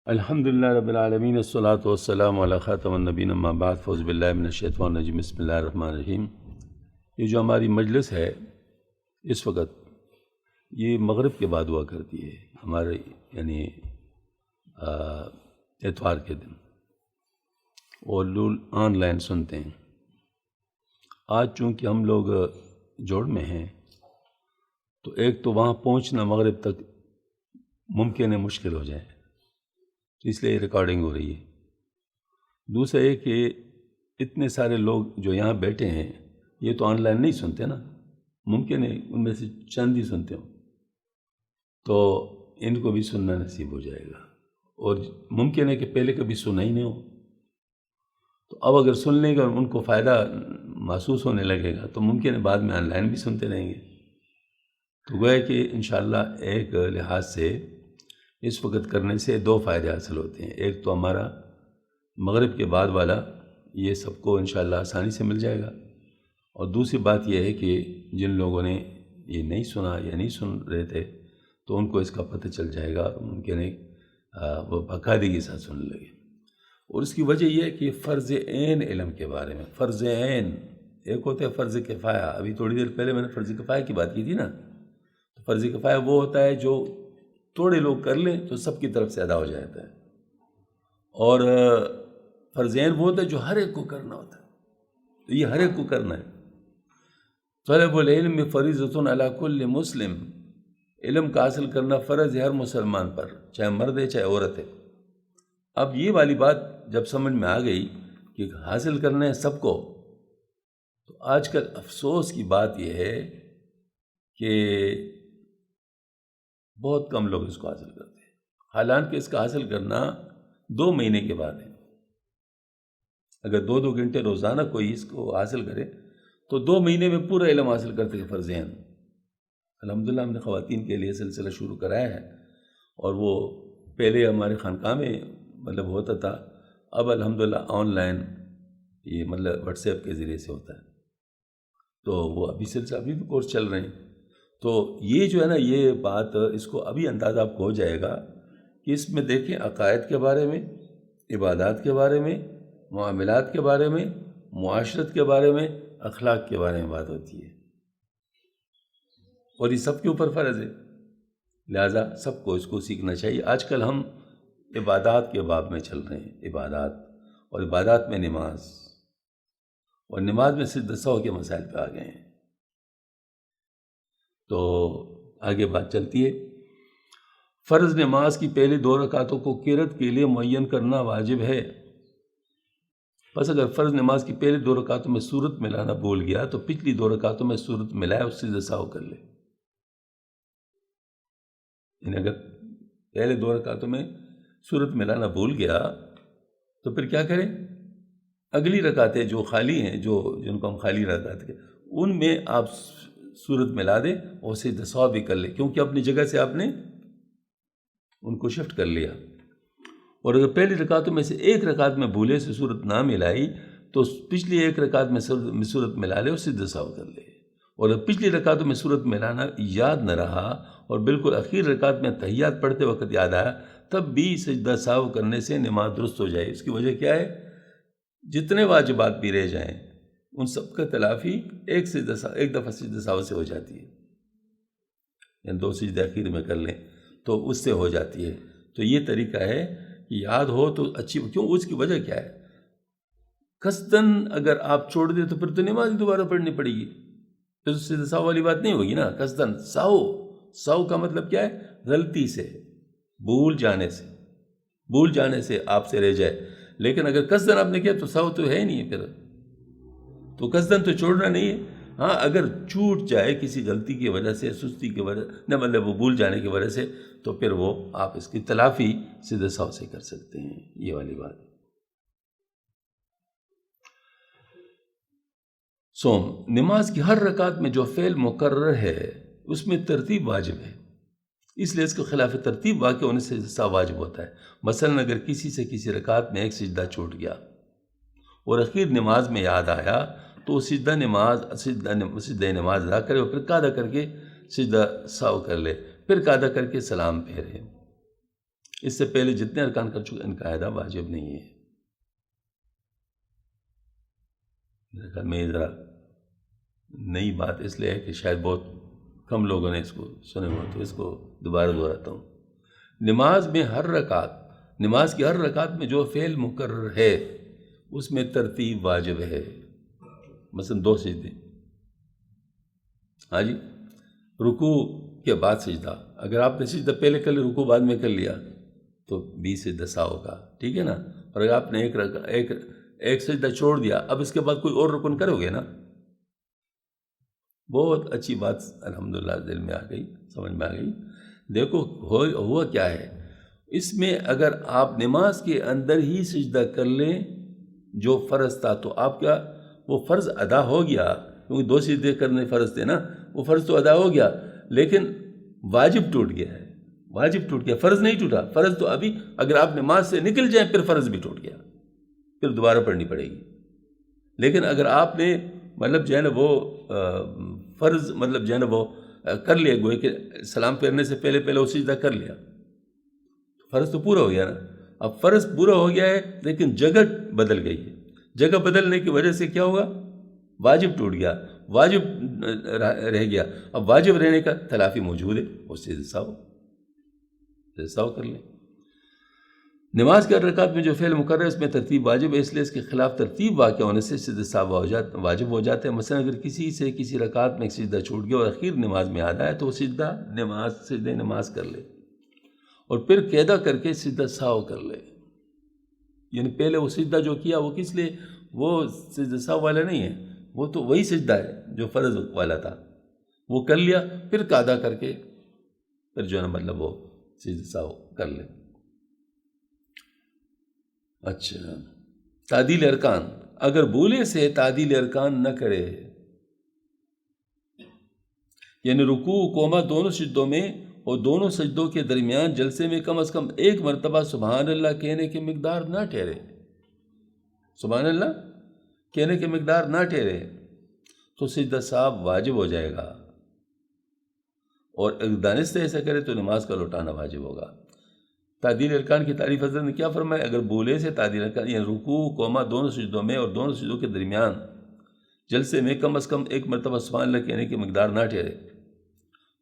الحمدللہ رب العالمین الصلاۃ والسلام علی خاتم النبیین اما بعد فاعوذ باللہ من الشیطان الرجیم بسم اللہ الرحمن الرحیم۔ یہ جو ہماری مجلس ہے اس وقت یہ مغرب کے بعد ہوا کرتی ہے، ہمارے یعنی اتوار کے دن، اور لوگ آن لائن سنتے ہیں۔ آج چونکہ ہم لوگ جوڑ میں ہیں تو ایک تو وہاں پہنچنا مغرب تک ممکن ہے مشکل ہو جائے، تو اس لیے ریکارڈنگ ہو رہی ہے۔ دوسرا یہ کہ اتنے سارے لوگ جو یہاں بیٹھے ہیں یہ تو آن لائن نہیں سنتے نا، ممکن ہے ان میں سے چند ہی سنتے ہوں، تو ان کو بھی سننا نصیب ہو جائے گا، اور ممکن ہے کہ پہلے کبھی سنا ہی نہیں ہو، تو اب اگر سن لیں گے اور ان کو فائدہ محسوس ہونے لگے گا تو ممکن ہے بعد میں آن لائن بھی سنتے رہیں گے۔ تو گویا کہ انشاءاللہ ایک لحاظ سے اس وقت کرنے سے دو فائدے حاصل ہوتے ہیں۔ ایک تو ہمارا مغرب کے بعد والا یہ سب کو انشاءاللہ آسانی سے مل جائے گا، اور دوسری بات یہ ہے کہ جن لوگوں نے یہ نہیں سنا یا نہیں سن رہے تھے تو ان کو اس کا پتہ چل جائے گا، ممکن ہے وہ باقاعدگی کے ساتھ سننے لگے۔ اور اس کی وجہ یہ ہے کہ فرض عین علم کے بارے میں، فرض عین ایک ہوتا ہے فرض کفایہ، ابھی تھوڑی دیر پہلے میں نے فرض کفایہ کی بات کی تھی نا، تو فرض کفایہ وہ ہوتا ہے جو تھوڑے لوگ کر لیں تو سب کی طرف سے ادا ہو جاتا ہے، اور فرض عین وہ ہوتا ہے جو ہر ایک کو کرنا ہوتا ہے، تو یہ ہر ایک کو کرنا ہے۔ طلب العلم فریضۃ علی کل مسلم، علم کا حاصل کرنا فرض ہے ہر مسلمان پر، چاہے مرد ہے چاہے عورت ہے۔ اب یہ والی بات جب سمجھ میں آ گئی کہ حاصل کرنا ہے سب کو، تو آج کل افسوس کی بات یہ ہے کہ بہت کم لوگ اس کو حاصل کرتے ہیں، حالانکہ اس کا حاصل کرنا 2 مہینے کے بعد ہے۔ اگر 2 گھنٹے روزانہ کوئی اس کو حاصل کرے تو 2 مہینے میں پورا علم حاصل کرتے ہیں فرض عین۔ الحمدللہ ہم نے خواتین کے لیے سلسلہ شروع کرایا ہے، اور وہ پہلے ہمارے خانقاہ میں مطلب ہوتا تھا، اب الحمدللہ آن لائن یہ مطلب واٹس ایپ کے ذریعے سے ہوتا ہے، تو وہ ابھی سلسلہ ابھی بھی کورس چل رہے ہیں۔ تو یہ جو ہے نا یہ بات اس کو ابھی اندازہ آپ کو ہو جائے گا کہ اس میں دیکھیں عقائد کے بارے میں، عبادات کے بارے میں، معاملات کے بارے میں، معاشرت کے بارے میں، اخلاق کے بارے میں بات ہوتی ہے، اور یہ سب کے اوپر فرض ہے، لہٰذا سب کو اس کو سیکھنا چاہیے۔ آج کل ہم عبادات کے باب میں چل رہے ہیں، عبادات، اور عبادات میں نماز، اور نماز میں سجدہ سہو کے مسائل پہ آ گئے ہیں، تو آگے بات چلتی ہے۔ فرض نماز کی پہلی 2 رکعتوں کو قرات کے لیے معین کرنا واجب ہے، پس اگر فرض نماز کی پہلی 2 رکعتوں میں سورت ملانا بھول گیا تو پچھلی 2 رکعتوں میں سورت ملائے اور سجدہ سہو کر لے۔ یعنی اگر پہلے 2 رکعتوں میں سورت ملانا بھول گیا تو پھر کیا کریں؟ اگلی رکعتیں جو خالی ہیں، جن کو ہم خالی رکعت کے، ان میں آپ سورت ملا دیں اور سجدہ سہو بھی کر لیں، کیونکہ اپنی جگہ سے آپ نے ان کو شفٹ کر لیا۔ اور اگر پہلی رکعتوں میں سے ایک رکعت میں بھولے سے سورت نہ ملائی تو پچھلی ایک رکعت میں سورت ملا لے اور سجدہ سہو کر لے، اور اگر پچھلی رکعتوں میں سورت ملانا یاد نہ رہا اور بالکل اخیر رکعت میں تحیات پڑھتے وقت یاد آیا تب بھی سجدہ سہو کرنے سے نماز درست ہو جائے۔ اس کی وجہ کیا ہے؟ جتنے واجبات بھی رہ جائیں ان سب کا تلافی ایک دفعہ سجدہ سہو سے ہو جاتی ہے، یعنی 2 سجدے اخیر میں کر لیں تو اس سے ہو جاتی ہے۔ تو یہ طریقہ ہے کہ یاد ہو تو اچھی، کیوں؟ اس کی وجہ کیا ہے؟ قصداً اگر آپ چھوڑ دیں تو پھر تو نماز دوبارہ پڑھنی پڑے گی، پھر سجدہ سہو والی بات نہیں ہوگی نا۔ قصداً سہو کا مطلب کیا ہے؟ غلطی سے، بھول جانے سے آپ سے رہ جائے، لیکن اگر قصداً آپ نے کیا تو سہو تو ہے ہی نہیں ہے، پھر تو قصداً تو چھوڑنا نہیں ہے۔ ہاں اگر چھوٹ جائے کسی غلطی کی وجہ سے، سستی کی وجہ نہ، مطلب وہ بھول جانے کی وجہ سے، تو پھر وہ آپ اس کی تلافی سجدہ سہو سے کر سکتے ہیں، یہ والی بات۔ نماز کی ہر رکعت میں جو فعل مقرر ہے اس میں ترتیب واجب ہے، اس لیے اس کے خلاف ترتیب واقع ہونے سے سجدہ واجب ہوتا ہے۔ مثلا اگر کسی سے کسی رکعت میں ایک سجدہ چھوٹ گیا اور اخیر نماز میں یاد آیا تو سجدہ نماز ادا کرے اور پھر قاعدہ کر کے سجدہ سہو کر لے، پھر قاعدہ کر کے سلام پھیرے۔ اس سے پہلے جتنے ارکان کر چکے ان کا ادا واجب نہیں ہے. میرے خیال میں یہ ذرا نئی بات اس لیے ہے کہ شاید بہت کم لوگوں نے اس کو سنے ہو، تو اس کو دوبارہ دہراتا ہوں. نماز میں نماز کی ہر رکعت میں جو فعل مقرر ہے اس میں ترتیب واجب ہے. مثلا 2 سجدے، ہاں جی، رکوع کے بعد سجدہ. اگر آپ نے سجدہ پہلے کر لیا، رکوع بعد میں کر لیا تو 20 سجدہ سہو کا، ٹھیک ہے نا. اور اگر آپ نے ایک سجدہ چھوڑ دیا، اب اس کے بعد کوئی اور رکن کرو گے نا. بہت اچھی بات الحمدللہ دل میں آ گئی، سمجھ میں آ گئی. دیکھو ہوا کیا ہے اس میں، اگر آپ نماز کے اندر ہی سجدہ کر لیں جو فرض تھا تو آپ کا وہ فرض ادا ہو گیا، کیونکہ 2 سجدے کرنے فرض تھے نا، وہ فرض تو ادا ہو گیا، لیکن واجب ٹوٹ گیا ہے. واجب ٹوٹ گیا، فرض نہیں ٹوٹا. فرض تو ابھی اگر آپ نماز سے نکل جائیں پھر فرض بھی ٹوٹ گیا، پھر دوبارہ پڑھنی پڑے گی. لیکن اگر آپ نے مطلب جو ہے نا وہ فرض مطلب جو ہے نا وہ کر لیا، گوئے کہ سلام پھیرنے سے پہلے وہ سجدہ کر لیا، فرض تو پورا ہو گیا نا. اب فرض پورا ہو گیا ہے لیکن جگہ بدل گئی ہے. جگہ بدلنے کی وجہ سے کیا ہوگا؟ واجب ٹوٹ گیا، واجب رہ گیا. اب واجب رہنے کا تلافی موجود ہے، اس سے ساو کر لیں. نماز کے رکعت میں جو فعل مقرر ہے اس میں ترتیب واجب ہے، اس لیے اس کے خلاف ترتیب واقع ہونے سے سجدہ سہو واجب ہو جاتا ہے. مثلا اگر کسی سے کسی رکعت میں ایک سجدہ چھوٹ گیا اور اخیر نماز میں یاد آیا تو وہ سجدہ نماز کر لے اور پھر قاعدہ کر کے سجدہ سہو کر لے. یعنی پہلے وہ سجدہ جو کیا وہ کس لیے؟ وہ سجدہ سہو والا نہیں ہے، وہ تو وہی سجدہ ہے جو فرض والا تھا، وہ کر لیا، پھر قاعدہ کر کے پھر جو ہے نا مطلب وہ سجدہ سہو کر لے. اچھا، تعدیل ارکان، اگر بھولے سے تعدیل ارکان نہ کرے، یعنی رکوع قوما دونوں سجدوں میں اور دونوں سجدوں کے درمیان جلسے میں کم از کم ایک مرتبہ سبحان اللہ کہنے کی مقدار نہ ٹھہرے، سبحان اللہ کہنے کی مقدار نہ ٹھہرے تو سجدہ سہو واجب ہو جائے گا. اور اگر دانستہ ایسا کرے تو نماز کا لوٹانا واجب ہوگا. تعدیل ارکان کی تعریف حضرت نے کیا فرمایا؟ اگر بولے سے تعدیل ارکان یعنی رکوع قوما دونوں سجدوں میں اور دونوں سجدوں کے درمیان جلسے میں کم از کم ایک مرتبہ سبحان اللہ کہنے کی مقدار نہ ٹھہرے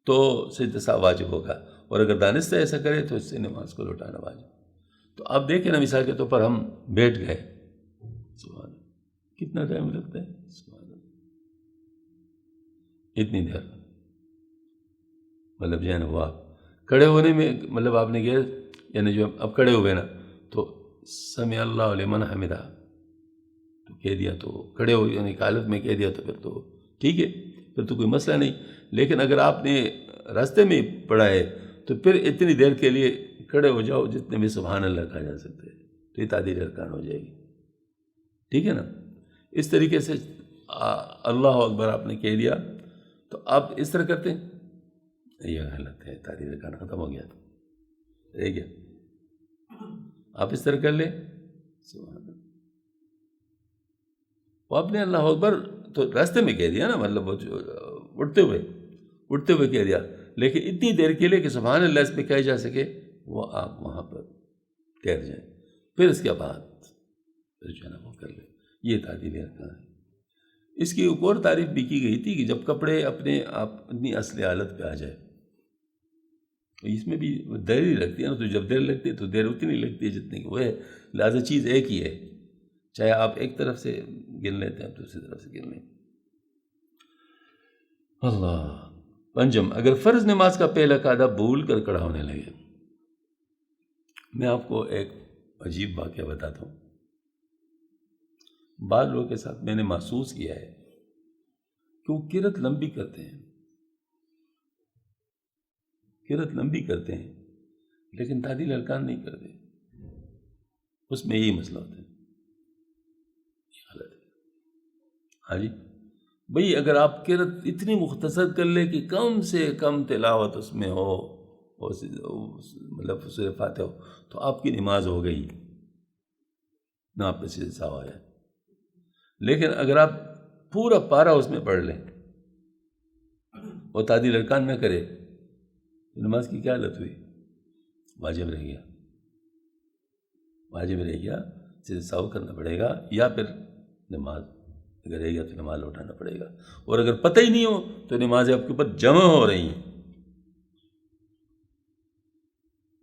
تو سجدہ سہو واجب ہوگا. اور اگر دانستہ ایسا کرے تو اس سے نماز کو لوٹانا واجب. تو آپ دیکھیں نا، مثال کے طور پر ہم بیٹھ گئے، سبحان اللہ کتنا ٹائم لگتا ہے؟ سبحان اللہ اتنی دیر، مطلب جو ہے نا وہ آپ کھڑے ہونے میں مطلب آپ نے کیا، یعنی جو اب کھڑے ہوئے نا تو سمع اللہ لمن حمدہ تو کہہ دیا، تو کھڑے ہو یعنی حالت میں کہہ دیا تو پھر تو ٹھیک ہے، پھر تو کوئی مسئلہ نہیں. لیکن اگر آپ نے راستے میں پڑھا ہے تو پھر اتنی دیر کے لیے کھڑے ہو جاؤ جتنے میں سبحان اللہ کہا جا سکتے ہے، تو یہ تعدیل ارکان ہو جائے گی. ٹھیک ہے نا. اس طریقے سے اللہ اکبر آپ نے کہہ دیا تو آپ اس طرح کرتے ہیں، یہ غلط ہے، تعدیل ارکان ختم ہو گیا، تو رہ گیا. آپ اس طرح کر لیں، سبحان اللہ، وہ آپ نے اللہ اکبر تو راستے میں کہہ دیا نا، مطلب وہ اٹھتے ہوئے کہہ دیا، لیکن اتنی دیر کے لیے کہ سبحان اللہ اس میں کہا جا سکے وہ آپ وہاں پر ٹھہر جائیں، پھر اس کے بعد پھر جو ہے نا وہ کر لیں. یہ تعدیل ارکان ہے. اس کی ایک اور تعریف بھی کی گئی تھی کہ جب کپڑے اپنے آپ اپنی اصل حالت پہ آ جائے، اس میں بھی دیر ہی لگتی ہے نا، تو جب دیر لگتی ہے تو دیر اتنی لگتی ہے جتنی کہ وہ ہے، لہٰذا چیز ایک ہی ہے، چاہے آپ ایک طرف سے گن لیتے ہیں دوسری طرف سے گن لیں. اللہ. پنجم، اگر فرض نماز کا پہلا قاعدہ بھول کر کھڑا ہونے لگے. میں آپ کو ایک عجیب واقعہ بتاتا ہوں. بعض لوگوں کے ساتھ میں نے محسوس کیا ہے کہ وہ قرأت لمبی کرتے ہیں لیکن تعدیل ارکان نہیں کرتے. اس میں یہی مسئلہ ہوتا ہے، یہ حالت ہے. ہاں جی بھئی، اگر آپ قرأت اتنی مختصر کر لے کہ کم سے کم تلاوت اس میں ہو، مطلب سورہ فاتحہ ہو، تو آپ کی نماز ہو گئی، نہ آپ پہ سجدہ سہو آیا. لیکن اگر آپ پورا پارہ اس میں پڑھ لیں اور تعدیل ارکان نہ کرے تو نماز کی کیا حالت ہوئی؟ واجب رہ گیا. واجب رہ گیا سجدہ سہو کرنا پڑے گا، یا پھر نماز اگر رہ گیا تو نماز لوٹانا پڑے گا. اور اگر پتہ ہی نہیں ہو تو نمازیں آپ کے اوپر جمع ہو رہی ہیں.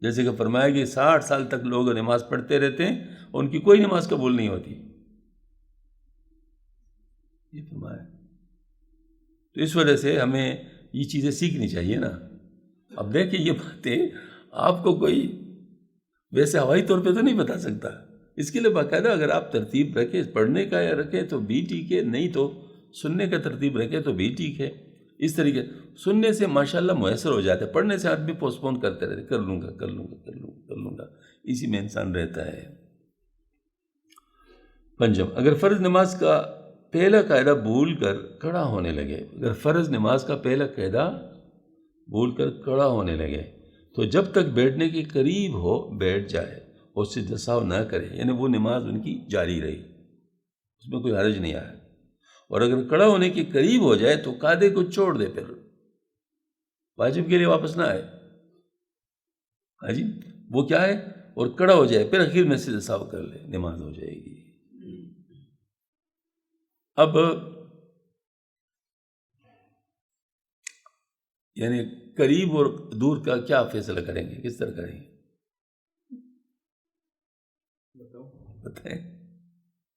جیسے کہ فرمایا کہ 60 سال تک لوگ نماز پڑھتے رہتے ہیں اور ان کی کوئی نماز قبول نہیں ہوتی، یہ فرمایا. تو اس وجہ سے ہمیں یہ چیزیں سیکھنی چاہیے نا. اب دیکھیں یہ باتیں آپ کو کوئی ویسے ہوائی طور پہ تو نہیں بتا سکتا. اس کے لیے باقاعدہ اگر آپ ترتیب رکھیں پڑھنے کا یا رکھیں تو بھی ٹھیک ہے، نہیں تو سننے کا ترتیب رکھیں تو بھی ٹھیک ہے. اس طریقے سننے سے ماشاءاللہ میسر ہو جاتا ہے، پڑھنے سے آدمی پوسٹ پون کرتے رہتے، کر لوں گا، اسی میں انسان رہتا ہے. پنجم، اگر فرض نماز کا پہلا قاعدہ بھول کر کھڑا ہونے لگے، اگر فرض نماز کا پہلا قاعدہ بھول کر کھڑا ہونے لگے تو جب تک بیٹھنے کے قریب ہو بیٹھ جائے اور سجدہ سہو نہ کرے، یعنی وہ نماز ان کی جاری رہی، اس میں کوئی حرج نہیں آیا. اور اگر کھڑا ہونے کے قریب ہو جائے تو قاعدے کو چھوڑ دے، پھر واجب کے لیے واپس نہ آئے. ہاں جی، وہ کیا ہے، اور کھڑا ہو جائے پھر آخر میں سجدہ سہو کر لے، نماز ہو جائے گی. اب یعنی قریب اور دور کا کیا فیصلہ کریں گے، کس طرح کریں گے بتائیں.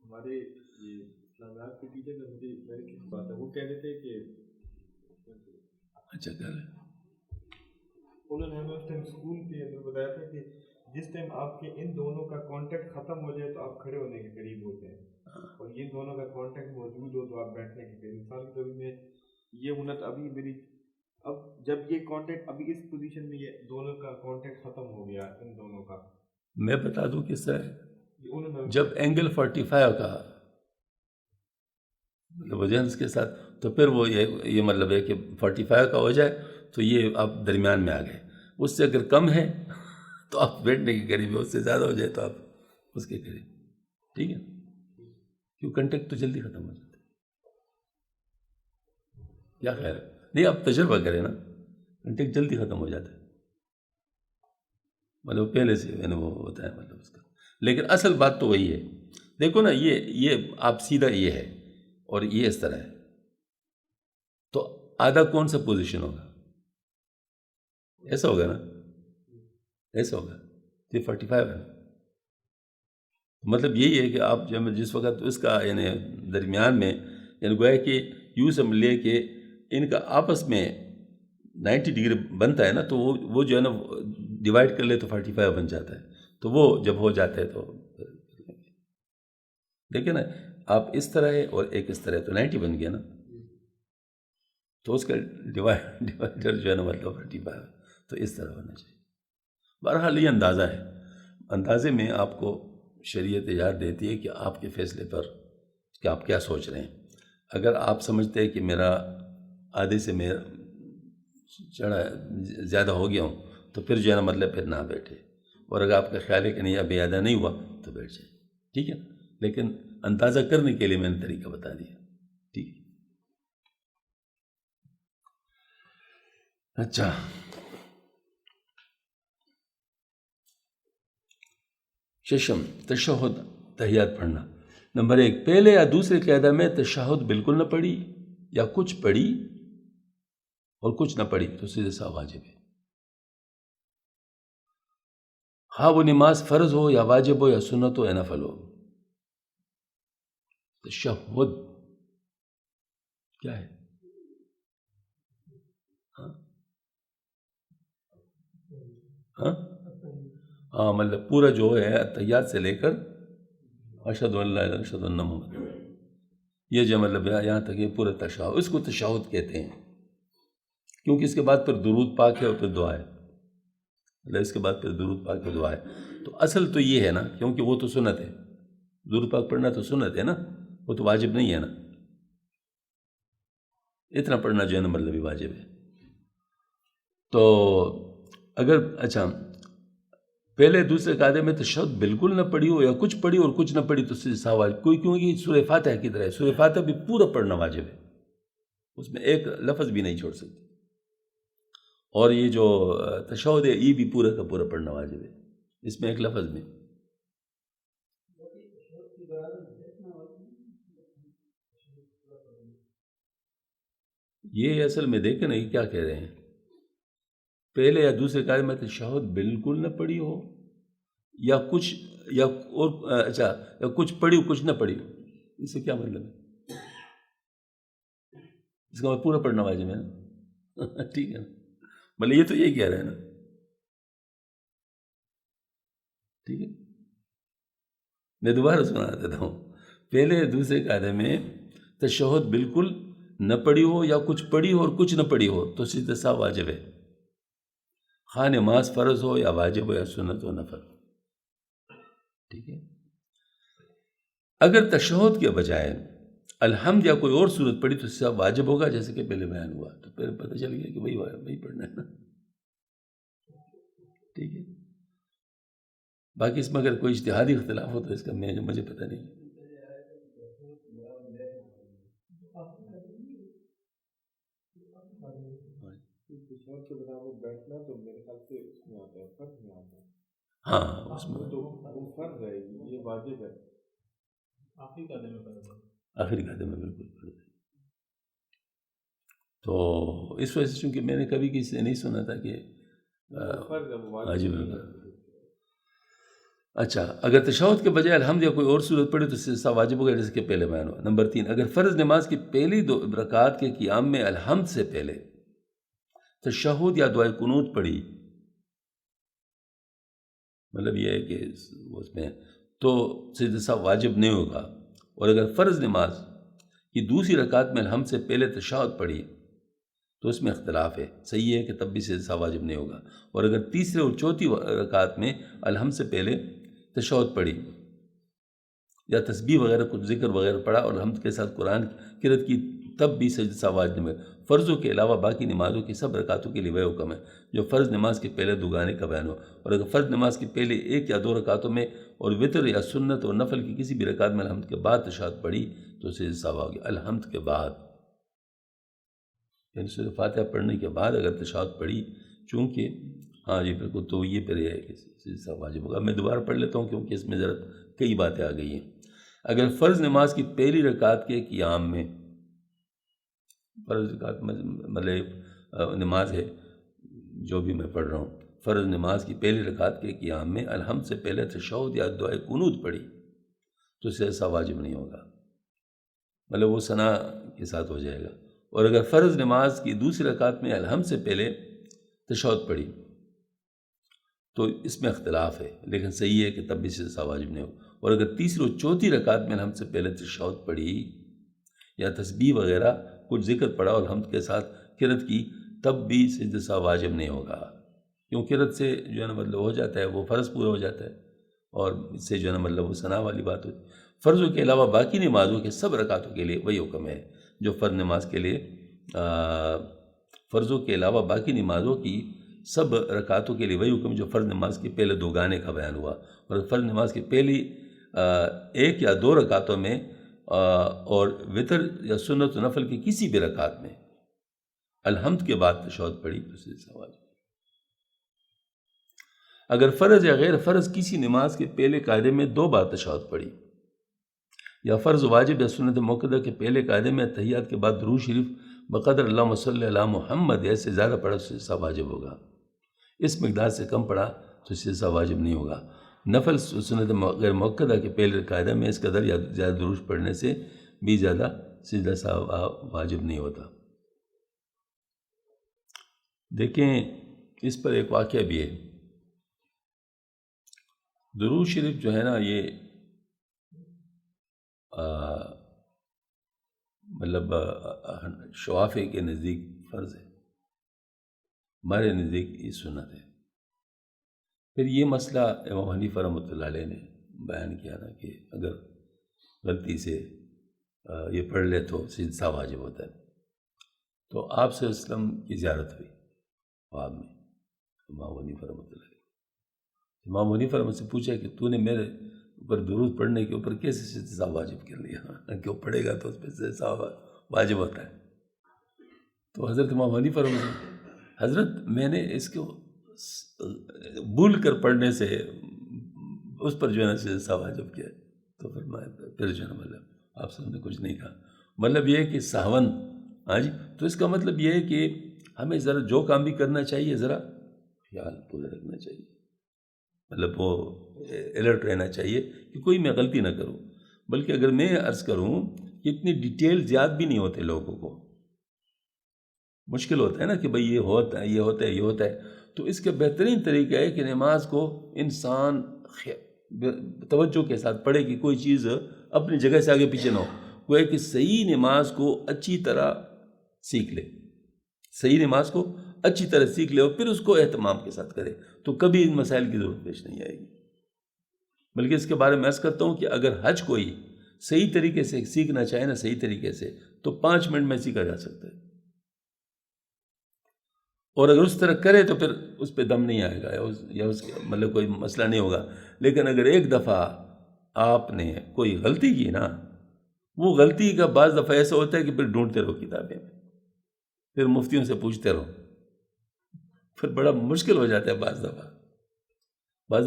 ہمارے یہ اسلامیات کے ٹیچر نے مجھے میری کس بات ہے وہ کہہ رہے تھے کہ اچھا کر لیں. انہوں نے ہمیں اس ٹائم اسکول کے اندر بتایا تھا کہ جس ٹائم آپ کے ان دونوں کا کانٹیکٹ ختم ہو جائے تو آپ کھڑے ہونے کے قریب ہوتے ہیں، اور یہ دونوں کا کانٹیکٹ موجود ہو تو آپ بیٹھنے کے قریب. مثال کے طور میں یہ ہنت ابھی میری، اب جب یہ کانٹیکٹ ابھی اس پوزیشن میں یہ دونوں کا کانٹیکٹ ختم ہو گیا ان دونوں کا، میں بتا دوں کس طرح. انہوں نے جب اینگل 45 کا مطلب وجہنس کے ساتھ، تو پھر وہ یہ مطلب ہے کہ 45 کا ہو جائے تو یہ آپ درمیان میں آ گئے. اس سے اگر کم ہے تو آپ بیٹھنے کے قریب ہے، اس سے زیادہ ہو جائے تو آپ اس کے قریب. ٹھیک ہے، کیوں کنٹیکٹ تو جلدی ختم ہو جاتا ہے. کیا خیال ہے؟ نہیں آپ تجربہ کریں نا، کنٹیکٹ جلدی ختم ہو جاتا ہے، مطلب پہلے سے میں نے وہ ہوتا ہے مطلب اس کا. لیکن اصل بات تو وہی ہے. دیکھو نا، یہ آپ سیدھا یہ ہے اور یہ اس طرح ہے، تو آدھا کون سا پوزیشن ہوگا؟ ایسا ہوگا نا، ایسا ہوگا. یہ 45 ہے، مطلب یہی ہے کہ آپ جس وقت اس کا یعنی درمیان میں، یعنی گویا کہ یوں سمجھ لے کہ ان کا آپس میں 90 ڈگری بنتا ہے نا، تو وہ جو ہے نا ڈیوائڈ کر لے تو 45 بن جاتا ہے. تو وہ جب ہو جاتا ہے تو دیکھیں نا، آپ اس طرح ہے اور ایک اس طرح ہے تو 90 بن گیا نا. تو اس کا ڈیوائڈر جو ہے نا مطلب 45 تو اس طرح ہونا چاہیے. بہرحال یہ اندازہ ہے، اندازے میں آپ کو شریعت اجازت دیتی ہے کہ آپ کے فیصلے پر کہ آپ کیا سوچ رہے ہیں. اگر آپ سمجھتے ہیں کہ میرا آدھے سے میں چڑھا زیادہ ہو گیا ہوں تو پھر جو ہے نا مطلب پھر نہ بیٹھے، اور اگر آپ کا خیال ہے کہ نہیں ابھی آدھا نہیں ہوا تو بیٹھ جائے. ٹھیک ہے، لیکن اندازہ کرنے کے لیے میں نے طریقہ بتا دیا. ٹھیک ہے. اچھا، ششم تشہد تحیات پڑھنا. نمبر 1، پہلے یا دوسرے قاعدہ میں تشہد بالکل نہ پڑھی یا کچھ پڑھی اور کچھ نہ پڑھی تو سجدہ سہو واجب ہے. ہاں وہ نماز فرض ہو یا واجب ہو یا سنت ہو یا نفل ہو. تشہد کیا ہے؟ ہاں مطلب پورا جو ہے تحیات سے لے کر اشہد ان لا الہ الا اللہ اشہد ان محمد، یہ جو مطلب یہاں تک یہ پورا تشہد، اس کو تشہد کہتے ہیں کیونکہ اس کے بعد پھر درود پاک ہے اور پھر دعا ہے. مطلب اس کے بعد پھر درود پاک اور دعا ہے. تو اصل تو یہ ہے نا، کیونکہ وہ تو سنت ہے، درود پاک پڑھنا تو سنت ہے نا، وہ تو واجب نہیں ہے نا. اتنا پڑھنا جو ہے نا مطلب واجب ہے. تو اگر اچھا پہلے دوسرے قاعدے میں تشہد بالکل نہ پڑھی ہو یا کچھ پڑھی اور کچھ نہ پڑھی تو سجدہ سہو واجب، کیونکہ سورہ فاتحہ کی طرح ہے. سورہ فاتحہ بھی پورا پڑھنا واجب ہے، اس میں ایک لفظ بھی نہیں چھوڑ سکتے. اور یہ جو تشہد ہے یہ بھی پورا کا پورا پڑھنا واجب ہے، اس میں ایک لفظ میں یہ اصل میں دیکھیں نا یہ کیا کہہ رہے ہیں، پہلے یا دوسرے قاعدے میں تشہد بالکل نہ پڑھی ہو یا کچھ یا اور اچھا یا کچھ پڑھی ہو کچھ نہ پڑھی ہو، اس سے کیا مطلب ہے؟ اس کا پورا پڑھنا واجب ہے نا ٹھیک ہے نا، مطلب یہ تو یہی کہہ رہے ہیں نا، ٹھیک ہے. میں دوبارہ سنا دیتا ہوں، پہلے دوسرے قاعدے میں تشہد بالکل نہ پڑھی ہو یا کچھ پڑھی ہو اور کچھ نہ پڑھی ہو تو سجدہ سہو واجب ہے، خواہ نماز فرض ہو یا واجب ہو یا سنت و نفل. ٹھیک ہے. اگر تشہد کے بجائے الحمد یا کوئی اور صورت پڑھی تو سب واجب ہوگا، جیسے کہ پہلے بیان ہوا، تو پھر پتہ چل گیا کہ وہی پڑھنا ہے نا. ٹھیک ہے. باقی اس میں اگر کوئی اجتہادی اختلاف ہو تو اس کا مجھے پتہ نہیں. ہاں اس میں آخری قاعدے میں بالکل فرض ہے. تو اس وجہ سے چونکہ میں نے کبھی کسی سے نہیں سنا تھا کہ واجب ہے. اچھا، اگر تشہد کے بجائے الحمد یا کوئی اور صورت پڑے تو سجدہ سہو واجب ہوگا، جیسے کہ پہلے بیان ہوا. نمبر 3، اگر فرض نماز کی پہلی 2 رکعات کے قیام میں الحمد سے پہلے تشہد یا دعائے قنوت پڑھی، مطلب یہ ہے کہ اس میں تو سجدہ سہو واجب نہیں ہوگا. اور اگر فرض نماز کی دوسری رکعت میں الحمد سے پہلے تشہد پڑھی تو اس میں اختلاف ہے، صحیح ہے کہ تب بھی سجدہ سہو واجب نہیں ہوگا. اور اگر تیسرے اور چوتھی رکعت میں الحمد سے پہلے تشہد پڑھی یا تسبیح وغیرہ کچھ ذکر وغیرہ پڑھا اور الحمد کے ساتھ قرآن قرأت کی تب بھی سجدہ سہو واجب نہیں ہوگا. فرضوں کے علاوہ باقی نمازوں کی سب رکعتوں کے لیے وہ حکم ہے جو فرض نماز کے پہلے 2 گانے کا بیان ہو. اور اگر فرض نماز کی پہلے 1 یا 2 رکعتوں میں اور وطر یا سنت اور نفل کی کسی بھی رکعت میں الحمد کے بعد تشہد پڑھی تو سجدہ سہو ہوگی. الحمد کے بعد یعنی سورہ فاتحہ پڑھنے کے بعد اگر تشہد پڑھی، چونکہ ہاں جی بالکل، تو یہ پھر یہ ہے کہ سجدہ سہو واجب ہوگا. میں دوبارہ پڑھ لیتا ہوں کیونکہ اس میں ذرا کئی باتیں آ گئی ہیں. اگر فرض نماز کی پہلی رکعت کے قیام میں، فرض رکعت مطلب نماز ہے جو بھی میں پڑھ رہا ہوں، فرض نماز کی پہلی رکعت کے قیام میں الحمد سے پہلے تشہد یا دعائے قنوت پڑھی تو سجدہ سہو واجب نہیں ہوگا، مطلب وہ ثنا کے ساتھ ہو جائے گا. اور اگر فرض نماز کی دوسری رکعت میں الحمد سے پہلے تشہد پڑھی تو اس میں اختلاف ہے، لیکن صحیح ہے کہ تب بھی سجدہ سہو واجب نہیں ہوگا. اور اگر تیسری اور چوتھی رکعت میں الحمد سے پہلے تشہد پڑھی یا تسبیح وغیرہ کچھ ذکر پڑھا اور الحمد کے ساتھ قرأت کی تب بھی سجدہ سہو واجب نہیں ہوگا، کیوں قرأت سے جو ہے نا مطلب ہو جاتا ہے وہ فرض پورا ہو جاتا ہے اور اس سے جو ہے نا مطلب وہ ثنا والی بات ہوتی ہے. فرضوں کے علاوہ باقی نمازوں کے سب رکعتوں کے لیے وہی حکم ہے جو فرض نماز کے لیے فرضوں کے علاوہ باقی نمازوں کی سب رکعتوں کے لیے وہی حکم جو فرض نماز کے پہلے 2 گانے کا بیان ہوا. اور فرض نماز کی پہلی 1 یا 2 رکعتوں میں اور وطر یا سنت و نفل کی کسی بھی رکعت میں الحمد کے بعد تشہد پڑھی تو سجدہ سہو واجب. اگر فرض یا غیر فرض کسی نماز کے پہلے قاعدے میں 2 بار تشہد پڑھی یا فرض واجب یا سنت موقدہ کے پہلے قاعدے میں تحیات کے بعد درود شریف بقدر اللہم صلی علی محمد ایسے زیادہ پڑھا تو سجدہ سہو واجب ہوگا. اس مقدار سے کم پڑھا تو سجدہ سہو واجب نہیں ہوگا. نفل سنت غیر موقدہ کے پہلے قاعدہ میں اس قدر یا زیادہ درود پڑھنے سے بھی زیادہ سجدہ سہو واجب نہیں ہوتا. دیکھیں اس پر ایک واقعہ بھی ہے. درود شریف جو ہے نا یہ مطلب شوافی کے نزدیک فرض ہے، ہمارے نزدیک یہ سنت ہے. پھر یہ مسئلہ امام حنیفہ رحمۃ اللہ علیہ نے بیان کیا نا کہ اگر غلطی سے یہ پڑھ لے تو سجدہ سہو واجب ہوتا ہے. تو آپ صلی اللہ علیہ وسلم کی زیارت ہوئی خواب میں امام حنیفہ رحمۃ اللہ علیہ. امام حنیفہ رحمۃ سے پوچھا کہ تو نے میرے اوپر درود پڑھنے کے اوپر کیسے سجدہ سہو واجب کر لیا، کیوں پڑھے گا تو اس پہ سجدہ سہو واجب ہوتا ہے. تو حضرت امام حنیفہ رحمۃ اللہ، حضرت میں نے اس کو بھول کر پڑھنے سے اس پر جو ہے نا سجدہ سہو واجب کیا. تو پھر جو ہے نا مطلب آپ سب نے کچھ نہیں کہا. مطلب یہ ہے کہ سہون ہاں جی، تو اس کا مطلب یہ ہے کہ ہمیں ذرا جو کام بھی کرنا چاہیے ذرا خیال پورا رکھنا چاہیے، مطلب وہ الرٹ رہنا چاہیے کہ کوئی میں غلطی نہ کروں. بلکہ اگر میں عرض کروں کہ اتنی ڈیٹیل یاد بھی نہیں ہوتے لوگوں کو، مشکل ہوتا ہے نا کہ بھئی یہ ہوتا ہے، یہ ہوتا ہے، یہ ہوتا ہے. تو اس کا بہترین طریقہ ہے کہ نماز کو انسان توجہ کے ساتھ پڑھے کہ کوئی چیز اپنی جگہ سے آگے پیچھے نہ ہو. وہ ہے کہ صحیح نماز کو اچھی طرح سیکھ لے، صحیح نماز کو اچھی طرح سیکھ لے اور پھر اس کو اہتمام کے ساتھ کرے، تو کبھی ان مسائل کی ضرورت پیش نہیں آئے گی. بلکہ اس کے بارے میں عرض کرتا ہوں کہ اگر حج کوئی صحیح طریقے سے سیکھنا چاہے نا، صحیح طریقے سے، تو 5 منٹ میں سیکھا جا سکتا ہے. اور اگر اس طرح کرے تو پھر اس پہ دم نہیں آئے گا یا اس مطلب کوئی مسئلہ نہیں ہوگا. لیکن اگر ایک دفعہ آپ نے کوئی غلطی کی نا، وہ غلطی کا بعض دفعہ ایسا ہوتا ہے کہ پھر ڈھونڈتے رہو کتابیں میں، پھر مفتیوں سے پوچھتے رہو، پھر بڑا مشکل ہو جاتا ہے. بعض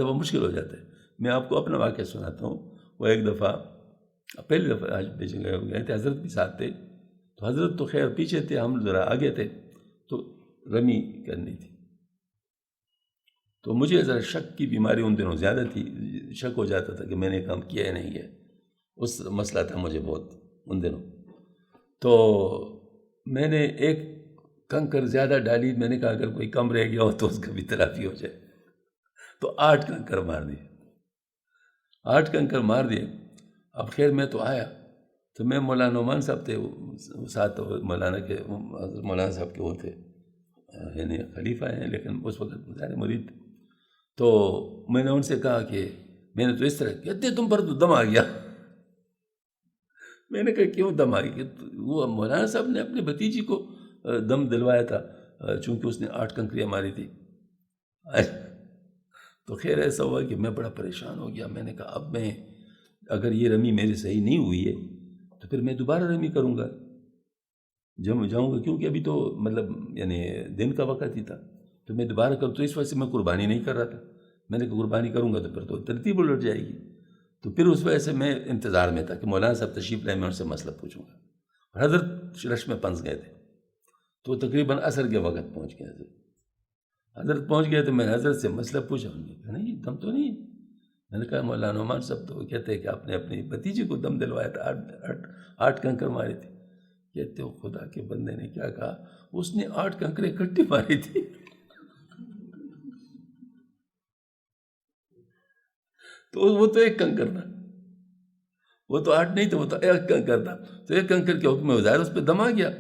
دفعہ مشکل ہو جاتا ہے. میں آپ کو اپنا واقعہ سناتا ہوں. وہ ایک دفعہ پہلی دفعہ آج بیچ گئے تھے، حضرت بھی ساتھ تھے. تو حضرت تو خیر پیچھے تھے، ہم ذرا آگے تھے. تو رمی کرنی تھی. تو مجھے ذرا شک کی بیماری ان دنوں زیادہ تھی، شک ہو جاتا تھا کہ میں نے کام کیا یا نہیں کیا. اس مسئلہ تھا مجھے بہت ان دنوں. تو میں نے ایک کنکر زیادہ ڈالی. میں نے کہا اگر کوئی کم رہ گیا ہو تو اس کا بھی تلافی ہو جائے. تو 8 کنکر مار دیے، 8 کنکر مار دیے. اب خیر میں تو آیا تو میں مولانا نعمان صاحب تھے ساتھ، مولانا صاحب کے وہ تھے، یعنی خلیفہ ہیں لیکن اس وقت ظاہر مرید. تو میں نے ان سے کہا کہ میں نے تو اس طرح کہتے تم پر تو دم آ گیا. میں نے کہا کیوں دم آ گیا؟ وہ مولانا صاحب نے اپنے بھتیجی کو دم دلوایا تھا چونکہ اس نے 8 کنکریاں ماری تھی. تو خیر ایسا ہوا کہ میں بڑا پریشان ہو گیا. میں نے کہا اب میں اگر یہ رمی میری صحیح نہیں ہوئی ہے تو پھر میں دوبارہ رمی کروں گا جب جاؤں گا، کیونکہ ابھی تو مطلب یعنی دن کا وقت ہی تھا. تو میں دوبارہ کروں. تو اس وجہ سے میں قربانی نہیں کر رہا تھا. میں نے کہا قربانی کروں گا تو پھر تو ترتیب الٹ جائے گی. تو پھر اس وجہ سے میں انتظار میں تھا کہ مولانا صاحب تشریف لائے، میں ان سے مسئلہ پوچھوں گا. اور حضرت رش میں پھنس گئے تھے. تو تقریباً عصر کے وقت پہنچ گئے. حضرت پہنچ گئے تو میں نے حضرت سے مسئلہ پوچھا. انہوں نے کہا نہیں دم تو نہیں. میں نے کہا مولانا نعمان صاحب تو کہتے ہیں کہ آپ نے اپنی بھتیجی کو دم دلوایا تھا، 8 کنکر ماری تھی. کہتے ہو خدا کے بندے نے کیا کہا؟ اس نے 8 کنکریں اکٹھی ماری تھی. تو وہ تو ایک کنکر تھا، وہ تو 8 نہیں تھا، وہ تو ایک کنکر تھا. تو ایک کنکر کے حکم میں ظاہر اس پہ دم آ گیا،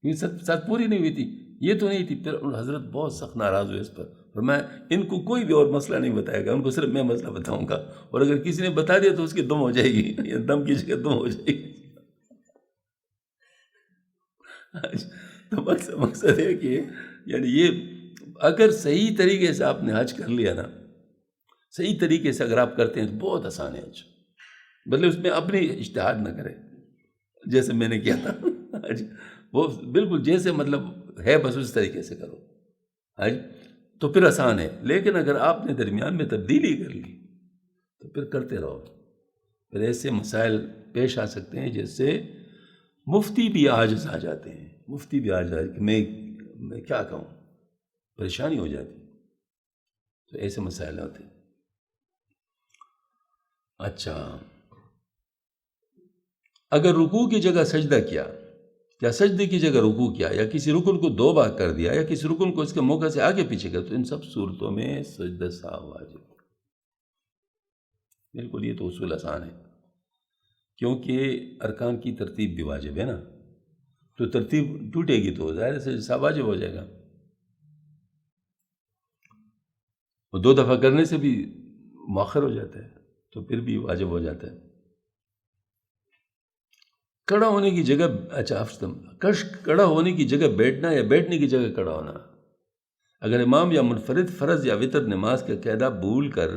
کیونکہ ساتھ پوری نہیں ہوئی تھی، یہ تو نہیں تھی. پھر حضرت بہت سخت ناراض ہوئے اس پر. اور میں ان کو کوئی بھی اور مسئلہ نہیں بتائے گا، ان کو صرف میں مسئلہ بتاؤں گا. اور اگر کسی نے بتا دیا تو اس کی دم ہو جائے گی، یا دم کی جگہ دم ہو جائے گی. تو مقصد ہے کہ یعنی یہ اگر صحیح طریقے سے آپ نے حج کر لیا نا، صحیح طریقے سے اگر آپ کرتے ہیں تو بہت آسان ہے حج. مطلب اس میں اپنی اجتہاد نہ کرے جیسے میں نے کیا تھا حج، وہ بالکل جیسے مطلب ہے بس اس طریقے سے کرو حج، تو پھر آسان ہے. لیکن اگر آپ نے درمیان میں تبدیلی کر لی تو پھر کرتے رہو. پھر ایسے مسائل پیش آ سکتے ہیں جس سے مفتی بھی عاجز آ جاتے ہیں. مفتی بھی عاجز آ کہ میں کیا کہوں، پریشانی ہو جاتی. تو ایسے مسائل ہوتے ہیں. اچھا، اگر رکوع کی جگہ سجدہ کیا یا سجدے کی جگہ رکوع کیا یا کسی رکن کو 2 بار کر دیا یا کسی رکن کو اس کے موقع سے آگے پیچھے کر، تو ان سب صورتوں میں سجدہ سہو واجب. بالکل یہ تو اصول آسان ہے، کیونکہ ارکان کی ترتیب بھی واجب ہے نا. تو ترتیب ٹوٹے گی تو ظاہر سے سہو واجب ہو جائے گا. اور 2 دفعہ کرنے سے بھی مؤخر ہو جاتا ہے تو پھر بھی واجب ہو جاتا ہے. کھڑا ہونے کی جگہ، اچھا کھڑا ہونے کی جگہ بیٹھنا یا بیٹھنے کی جگہ کھڑا ہونا. اگر امام یا منفرد فرض یا وتر نماز کا قاعدہ بھول کر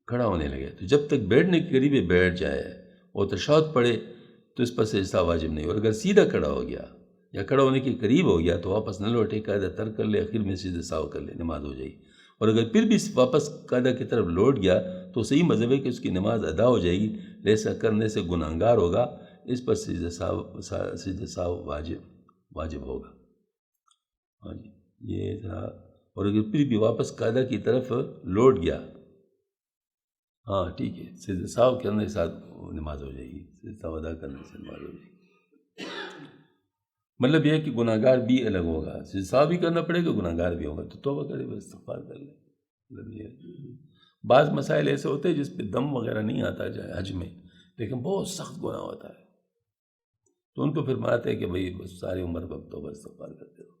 کھڑا ہونے لگے تو جب تک بیٹھنے کے قریب بیٹھ جائے اور تشہد پڑھے تو اس پر سجدہ واجب نہیں. اور اگر سیدھا کھڑا ہو گیا یا کھڑا ہونے کے قریب ہو گیا تو واپس نہ لوٹے، قاعدہ ترک کر لے، آخر میں سجدہ سہو کر لے، نماز ہو جائے گی. اور اگر پھر بھی واپس قاعدہ کی طرف لوٹ گیا تو صحیح مذہب ہے کہ اس کی نماز ادا ہو جائے گی. ایسا کرنے سے گناہگار ہوگا اس پر سجدہ سہو واجب ہوگا. ہاں جی یہ تھا. اور اگر پھر بھی واپس قاعدہ کی طرف لوٹ گیا، ہاں ٹھیک ہے، سجدہ سہو کرنے کے ساتھ نماز ہو جائے گی، سجدہ سہو ادا کرنے سے نماز ہو جائے گی. مطلب یہ ہے کہ گناہ گار بھی الگ ہوگا، سجدہ سہو بھی کرنا پڑے گا، گناہ گار بھی ہوگا، تو توبہ کرے بس، استغفار کر لے. مطلب یہ ہے. بعض مسائل ایسے ہوتے ہیں جس پہ دم وغیرہ نہیں آتا جائے حج میں، لیکن بہت سخت گناہ ہوتا ہے، تو ان کو پھر مانتے ہیں کہ بھئی بس ساری عمر کو توبہ استغفار کرتے رہو،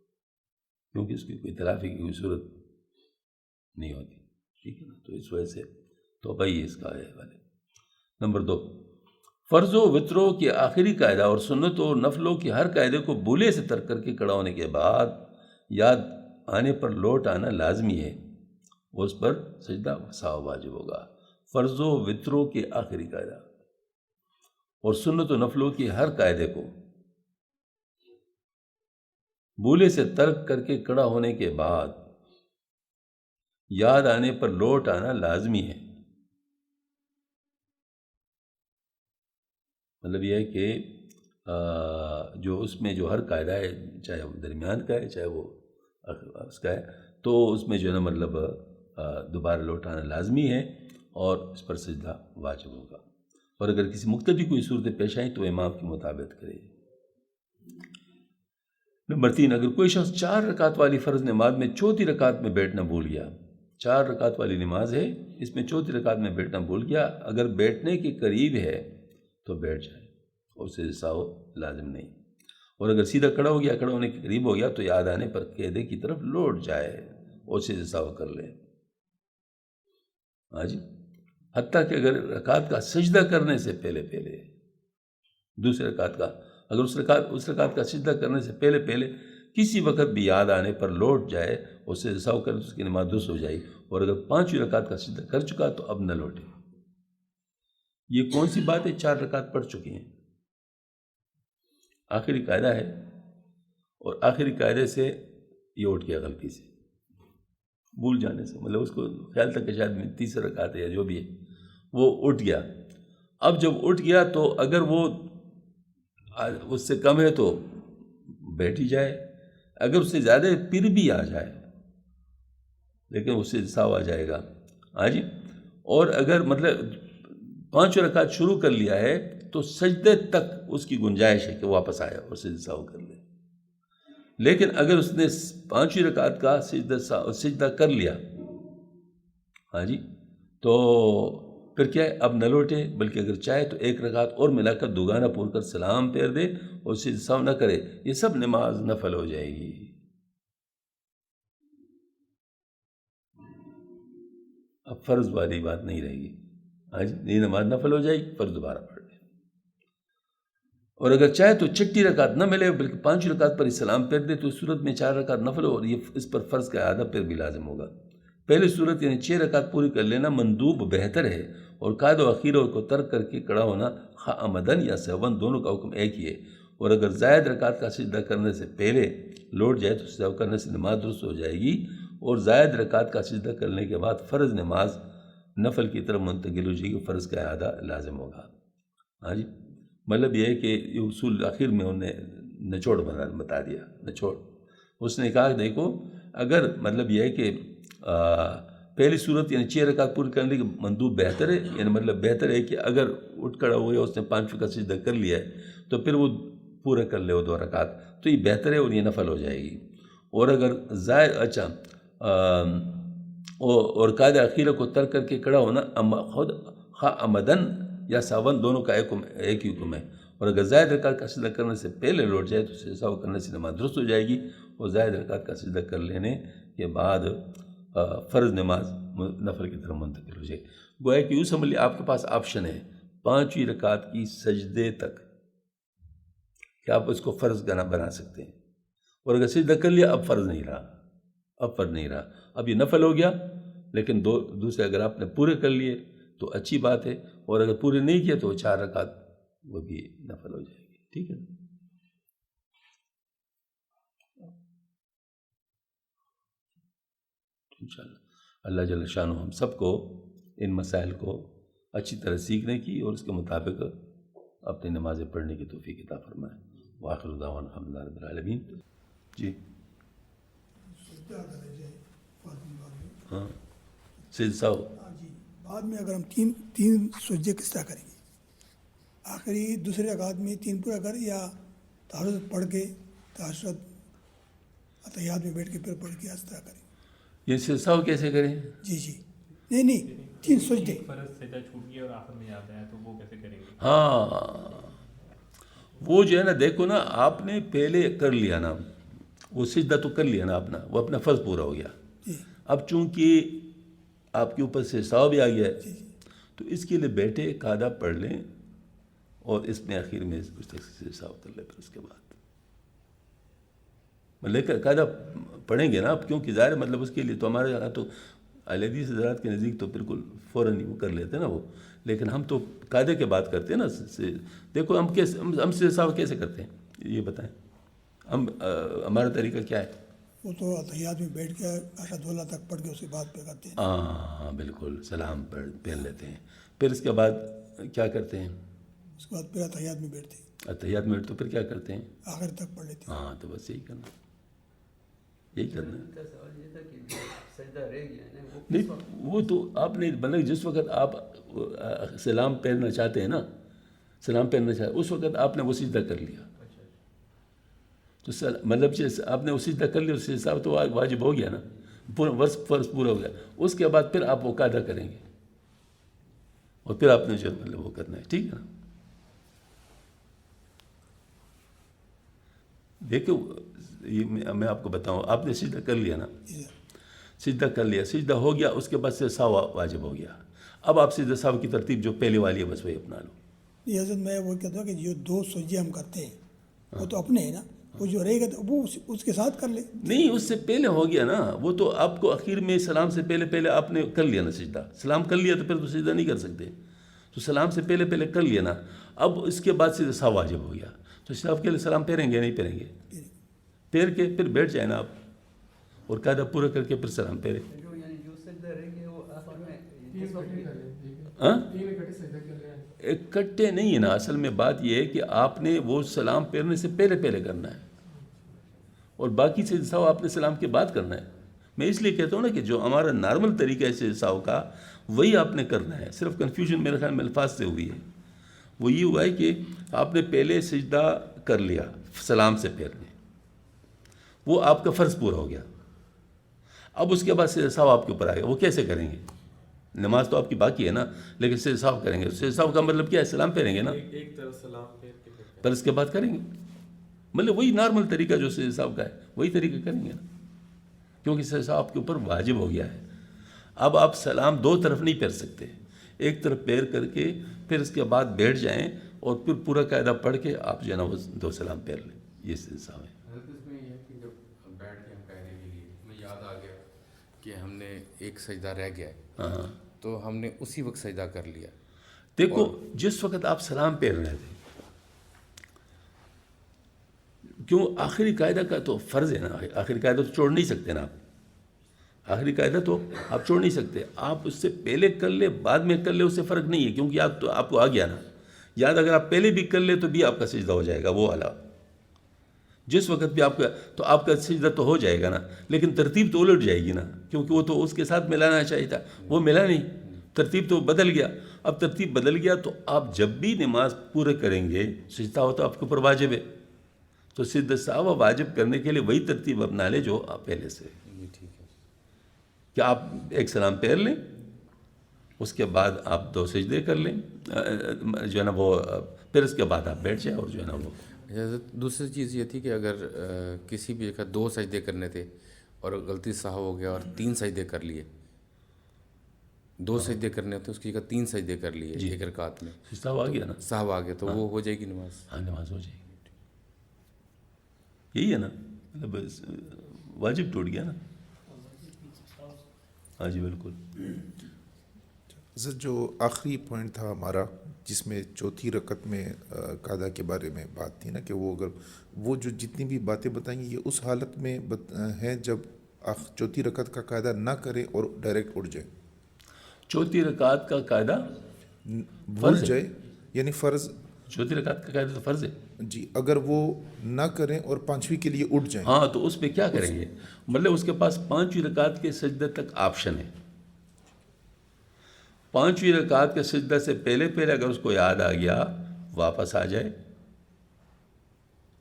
کیونکہ اس کی کوئی تلافی کی کوئی صورت نہیں ہوتی. ٹھیک ہے نا، تو اس وجہ سے توبہ ہی اس کا ہے والے. نمبر 2، فرض و وتروں کے آخری قاعدہ اور سنتوں اور نفلوں کے ہر قاعدے کو بولے سے ترک کر کے کھڑا ہونے کے بعد یاد آنے پر لوٹ آنا لازمی ہے، اس پر سجدہ سہو واجب ہوگا. فرض و وتروں کے آخری قاعدہ اور سنت و نفلوں کے ہر قاعدے کو بولے سے ترک کر کے کھڑا ہونے کے بعد یاد آنے پر لوٹ آنا لازمی ہے. مطلب یہ ہے کہ جو اس میں جو ہر قاعدہ ہے، چاہے وہ درمیان کا ہے چاہے وہ اس کا ہے، تو اس میں جو ہے نا مطلب دوبارہ لوٹ آنا لازمی ہے اور اس پر سجدہ واجب ہوگا. اور اگر کسی مقتدی کوئی صورتیں پیش آئیں تو امام کی مطابقت کرے. نمبر 3، اگر کوئی شخص 4 رکعت والی فرض نماز میں چوتھی رکعت میں بیٹھنا بھول گیا، 4 رکعت والی نماز ہے، اس میں چوتھی رکعت میں بیٹھنا بھول گیا، اگر بیٹھنے کے قریب ہے تو بیٹھ جائے، اور اسے سہو لازم نہیں. اور اگر سیدھا کھڑا ہو گیا، کھڑا ہونے کے قریب ہو گیا تو یاد آنے پر قاعدے کی طرف لوٹ جائے اور اسے سہو کر لے. ہاں جی، حتیٰ کہ اگر رکعت کا سجدہ کرنے سے پہلے دوسرے رکعت کا، اگر اس رکعت کا سجدہ کرنے سے پہلے کسی وقت بھی یاد آنے پر لوٹ جائے اور اسے سہو کر اس کی نماز درست ہو جائے. اور اگر 5ویں رکعت کا سجدہ کر چکا تو اب نہ لوٹے. یہ کون سی بات ہے؟ 4 رکعت پڑھ چکی ہیں، آخری قاعدہ ہے، اور آخری قاعدے سے یہ اٹھ گیا غلطی سے، بھول جانے سے، مطلب اس کو خیال تھا کہ شاید تیسرا رکعت ہے یا جو بھی ہے، وہ اٹھ گیا. اب جب اٹھ گیا تو اگر وہ اس سے کم ہے تو بیٹھ ہی جائے، اگر اس سے زیادہ پھر بھی آ جائے لیکن اس سے سہو آ جائے گا. ہاں جی، اور اگر مطلب 5 رکعت شروع کر لیا ہے تو سجدے تک اس کی گنجائش ہے کہ واپس آئے اور سجدہ سہو کر لے. لیکن اگر اس نے 5ویں رکعت کا سجدہ کر لیا، ہاں جی، تو پھر کیا ہے، اب نہ لوٹے، بلکہ اگر چاہے تو 1 رکعت اور ملا کر دوگانہ پور کر سلام پھیر دے اور سجدہ سہو نہ کرے، یہ سب نماز نفل ہو جائے گی. اب فرض والی بات نہیں رہے گی. ہاں جی، یہ نماز نفل ہو جائے گی، فرض دوبارہ پڑھ لے. اور اگر چاہے تو 6ٹھی رکعت نہ ملے بلکہ 5ویں رکعت پر سلام پھیر دے تو اس صورت میں 4 رکعت نفل ہو، اور یہ اس پر فرض کا اعادہ پھر بھی لازم ہوگا. پہلی صورت یعنی 6 رکعت پوری کر لینا مندوب بہتر ہے، اور قائد و اخیرہ کو ترک کر کے کھڑا ہونا خواہ عمدن یا سہون دونوں کا حکم ایک ہی ہے. اور اگر زائد رکعت کا سجدہ کرنے سے پہلے لوٹ جائے تو سجدہ کرنے سے نماز درست ہو جائے گی، اور زائد رکعت کا سجدہ کرنے کے بعد فرض نماز نفل کی طرف منتقل ہو جائے گی، فرض کا اعادہ لازم ہوگا. ہاں جی، مطلب یہ ہے کہ یہ اصول آخر میں انہوں نے نچوڑ بتا دیا. نچوڑ اس نے کہا دیکھو، اگر مطلب یہ ہے کہ پہلی صورت یعنی 6 رکعت پوری کرنے کی مندوب بہتر ہے، یعنی مطلب بہتر ہے کہ اگر اٹھ کھڑا ہوا اس نے 5ویں کا سجدہ کر لیا ہے تو پھر وہ پورا کر لے وہ 2 رکعت، تو یہ بہتر ہے اور یہ نفل ہو جائے گی. اور اگر زائد اور قاعدہ اخیرہ کو ترک کر کے کھڑا ہونا خود خواہ عمدن یا سہون دونوں کا ایک ہی حکم ہے. اور اگر زائد رکعت کا سجدہ کرنے سے پہلے لوٹ جائے تو سہو کرنے سے نماز درست ہو جائے گی، اور زائد رکعت کا سجدہ کر لینے کے بعد فرض نماز نفل کی طرف منتقل ہو جائے. گویا کہ یوں سمجھ لیے آپ کے پاس آپشن ہے 5ویں رکعت کی سجدے تک کہ آپ اس کو فرض بنا سکتے ہیں، اور اگر سجدہ کر لیا اب فرض نہیں رہا، اب یہ نفل ہو گیا. لیکن دوسرے اگر آپ نے پورے کر لیے تو اچھی بات ہے، اور اگر پورے نہیں کیے تو 4 رکعت وہ بھی نفل ہو جائے گی. ٹھیک ہے، انشاءاللہ اللہ جل شانہ ہم سب کو ان مسائل کو اچھی طرح سیکھنے کی اور اس کے مطابق اپنی نمازیں پڑھنے کی توفیق عطا فرمائے. وآخر دعوانا الحمدللہ رب العالمین. جی ہاں سید صاحب. جی بعد میں اگر ہم تین سجدے کس طرح کریں گے؟ آخری دوسرے رکعت میں 3 پورا کریں یا تہجد پڑھ کے تہجد اتحیات میں بیٹھ کے پھر پڑھ کے اس طرح کریں؟ یہ سید صاحب کیسے کریں؟ جی نہیں 3 سجدے. فرض سجدہ چھوٹ گیا اور آخر میں یاد آیا تو وہ کیسے کریں گے؟ ہاں وہ جو ہے نا دیکھو نا آپ نے پہلے کر لیا نا وہ سجدہ تو کر لیا نا اپنا, وہ اپنا فرض پورا ہو گیا. اب چونکہ آپ کے اوپر سے سہو بھی آ گیا ہے تو اس کے لیے بیٹھے قاعدہ پڑھ لیں اور اس میں آخر میں اس تک سے سہو کر لیں. پھر اس کے بعد لے کر قاعدہ پڑھیں گے نا آپ, کیونکہ ظاہر مطلب اس کے لیے تو ہمارے یہاں تو اہل حدیث حضرات کے نزدیک تو بالکل فوراً ہی وہ کر لیتے ہیں نا وہ, لیکن ہم تو قاعدے کے بات کرتے ہیں نا. دیکھو ہم سے سہو کیسے کرتے ہیں یہ بتائیں, ہمارا طریقہ کیا ہے؟ وہ تو اتحیات میں بیٹھ کے اشہد اللہ تک پڑھ کے اس کے بعد پہ کرتے ہیں. ہاں بالکل, سلام پڑھ لیتے ہیں. پھر اس کے بعد کیا کرتے ہیں؟ اس کے بعد پھر اتحیات میں بیٹھتے ہیں. اتحیات میں تو پھر کیا کرتے ہیں؟ آخر تک پڑھ لیتے ہیں. ہاں تو بس یہی کرنا, یہی کرنا. نہیں وہ تو آپ نے مطلب جس وقت آپ سلام پھیرنا چاہتے ہیں نا, سلام پھیرنا چاہتے اس وقت آپ نے وہ سجدہ کر لیا تو مطلب آپ نے وہ سجدہ کر لیا, اس سے حساب تو واجب ہو گیا نا, پورا فرض پورا ہو گیا. اس کے بعد پھر آپ وہ قاعدہ کریں گے اور پھر آپ نے جو مطلب وہ کرنا ہے. ٹھیک ہے نا. دیکھو یہ میں آپ کو بتاؤں, آپ نے سجدہ کر لیا نا, سجدہ کر لیا, سجدہ ہو گیا, اس کے بعد سے سہو واجب ہو گیا. اب آپ سجدہ سہو کی ترتیب جو پہلے والی ہے بس وہی اپنا لو. یہ حضرت میں وہ کہتا ہوں کہ جو 2 سجدے ہم کرتے ہیں وہ تو اپنے ہیں نا, وہ جو رہے گا تو وہ اس کے ساتھ کر لے. نہیں اس سے پہلے ہو گیا نا, وہ تو آپ کو اخیر میں سلام سے پہلے آپ نے کر لیا نا سجدہ. سلام کر لیا تو پھر تو سجدہ نہیں کر سکتے, تو سلام سے پہلے کر لیا نا. اب اس کے بعد سجدہ سہو واجب ہو گیا تو صاحب کے لیے سلام پھیریں گے نہیں پھیریں گے؟ پھیر کے پھر بیٹھ جائیں نا آپ اور قاعدہ پورا کر کے پھر سلام پھیریں. اکٹھے نہیں ہے نا, اصل میں بات یہ ہے کہ آپ نے وہ سلام پھیرنے سے پہلے کرنا ہے اور باقی سجدہ سہو آپ نے سلام کے بعد کرنا ہے. میں اس لیے کہتا ہوں نا کہ جو ہمارا نارمل طریقہ ہے سجدہ سہو کا وہی آپ نے کرنا ہے. صرف کنفیوژن میرے خیال میں الفاظ سے ہوئی ہے. وہ یہ ہوا ہے کہ آپ نے پہلے سجدہ کر لیا سلام سے پہلے, وہ آپ کا فرض پورا ہو گیا. اب اس کے بعد سجدہ سہو آپ کے اوپر آئے گا. وہ کیسے کریں گے؟ نماز تو آپ کی باقی ہے نا, لیکن سجدہ سہو کریں گے. سجدہ سہو کا مطلب کیا ہے؟ سلام پھیریں گے نا, ایک طرف سلام پھیر کے پھر اس کے بعد کریں گے. مطلب وہی نارمل طریقہ جو سجدہ سہو کا ہے وہی طریقہ کریں گے نا, کیونکہ سجدہ سہو آپ کے اوپر واجب ہو گیا ہے. اب آپ سلام 2 طرف نہیں پھیر سکتے, ایک طرف پھیر کر کے پھر اس کے بعد بیٹھ جائیں اور پھر پورا قاعدہ پڑھ کے آپ جو ہے نا وہ 2 سلام پھیر لیں. یہ سجدہ سہو ہے. اس میں یہ ہے کہ جب بیٹھ کے ہم کہنے کے لیے ہمیں یاد آ گیا کہ ہم نے ایک سجدہ رہ گیا ہے, ہاں تو ہم نے اسی وقت سجدہ کر لیا. دیکھو جس وقت آپ سلام پھیر رہے تھے, کیوں آخری قاعدہ کا تو فرض ہے نا, آخری قاعدہ تو چھوڑ نہیں سکتے نا آپ, آخری قاعدہ تو آپ چھوڑ نہیں سکتے. آپ اس سے پہلے کر لے بعد میں کر لے اس سے فرق نہیں ہے, کیونکہ آپ کو آ گیا نا یاد. اگر آپ پہلے بھی کر لے تو بھی آپ کا سجدہ ہو جائے گا وہ والا. جس وقت بھی آپ کا تو آپ کا سجدہ تو ہو جائے گا نا, لیکن ترتیب تو الٹ جائے گی نا, کیونکہ وہ تو اس کے ساتھ ملانا چاہیے تھا, وہ ملا نہیں, ترتیب تو بدل گیا. اب ترتیب بدل گیا تو آپ جب بھی نماز پورے کریں گے سجدہ ہو تو آپ کے اوپر واجب ہے, تو سجدہ سہو واجب کرنے کے لیے وہی ترتیب اپنا لیں جو آپ پہلے سے یہ ٹھیک ہے کہ آپ ایک سلام پھیر لیں, اس کے بعد آپ 2 سجدے کر لیں جو ہے نا وہ, پھر اس کے بعد آپ بیٹھ جائیں اور جو ہے نا وہ. دوسری چیز یہ تھی کہ اگر کسی بھی جگہ 2 سجدے کرنے تھے اور غلطی سہو ہو گیا اور 3 سجدے کر لیے, 2 سجدے کرنے تھے اس کی جگہ 3 سجدے کر لیے ایک رکعت میں, سجدہ آ گیا نا, سہو آ گیا تو وہ ہو جائے گی نماز. ہاں نماز ہو جائے گی. یہی ہے نا, مطلب واجب ٹوٹ گیا نا. ہاں جی بالکل. سر جو آخری پوائنٹ تھا ہمارا جس میں چوتھی رکعت میں قاعدہ کے بارے میں بات تھی نا, کہ وہ اگر وہ جو جتنی بھی باتیں بتائیں گی یہ اس حالت میں ہیں جب چوتھی رکعت کا قاعدہ نہ کرے اور ڈائریکٹ اٹھ جائے. چوتھی رکعت کا قاعدہ بھول جائے, یعنی فرض چوتھی رکعت کا قاعدہ تو فرض ہے. جی اگر وہ نہ کریں اور پانچویں کے لیے اٹھ جائیں ہاں تو اس پہ کیا کریں گے؟ مطلب اس کے پاس پانچویں رکعت کے سجدے تک آپشن ہے. پانچویں رکعت کے سجدہ سے پہلے اگر اس کو یاد آ گیا واپس آ جائے,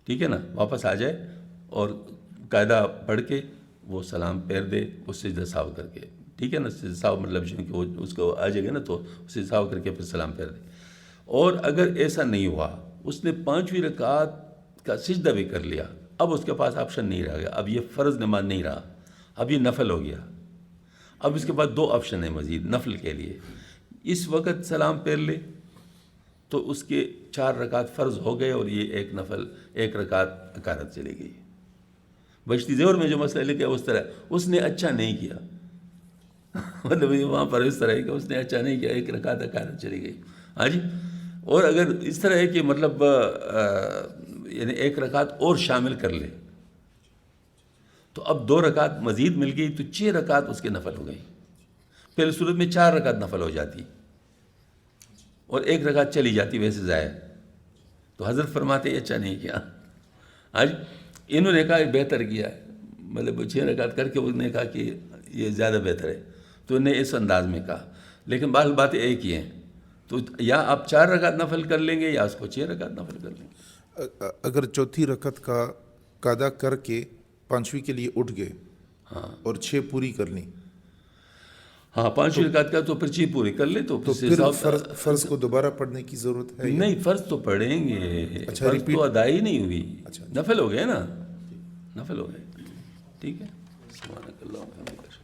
ٹھیک ہے نا, واپس آ جائے اور قاعدہ پڑھ کے وہ سلام پھیر دے اس سجدہ ساو کر کے, ٹھیک ہے نا. سجدہ ساو مطلب کہ وہ اس کو آ جائے گا نا تو سجدہ ساو کر کے پھر سلام پھیر دے. اور اگر ایسا نہیں ہوا, اس نے پانچویں رکعت کا سجدہ بھی کر لیا, اب اس کے پاس آپشن نہیں رہ گیا, اب یہ فرض نماز نہیں رہا, اب یہ نفل ہو گیا. اب اس کے بعد دو آپشن ہیں مزید نفل کے لیے. اس وقت سلام پھیر لے تو اس کے 4 رکعت فرض ہو گئے اور یہ ایک نفل 1 رکعت اکارت چلی گئی. بشتی زیور میں جو مسئلہ لے کے اس طرح اس نے اچھا نہیں کیا, مطلب وہاں پر اس طرح ہے کہ اس نے اچھا نہیں کیا, 1 رکعت اکارت چلی گئی. ہاں جی. اور اگر اس طرح ہے کہ مطلب یعنی 1 رکعت اور شامل کر لے تو اب 2 رکعت مزید مل گئی تو 6 رکعت اس کے نفل ہو گئی. پہلے صورت میں 4 رکعت نفل ہو جاتی اور 1 رکعت چلی جاتی ویسے ضائع. تو حضرت فرماتے ہیں اچھا نہیں کیا. آج انہوں نے کہا بہتر کیا ہے, مطلب 6 رکعت کر کے انہوں نے کہا کہ یہ زیادہ بہتر ہے, تو انہیں اس انداز میں کہا. لیکن بعض باتیں ایک ہی ہیں, تو یا آپ 4 رکعت نفل کر لیں گے یا اس کو 6 رکعت نفل کر لیں گے. اگر چوتھی رکعت کا قاعدہ کر کے پانچویں کے لیے اٹھ گئے ہاں اور 6 پوری کر لیں, ہاں 5 رکعت کا تو پھر 6 پوری کر لے تو پھر فرض کو دوبارہ پڑھنے کی ضرورت ہے؟ نہیں, فرض تو پڑھیں گے, اچھا, فرض تو ادائی نہیں ہوئی, اچھا, نفل ہو گئے نا, نفل ہو گئے. ٹھیک ہے. سبحانک اللہم و بحمدک.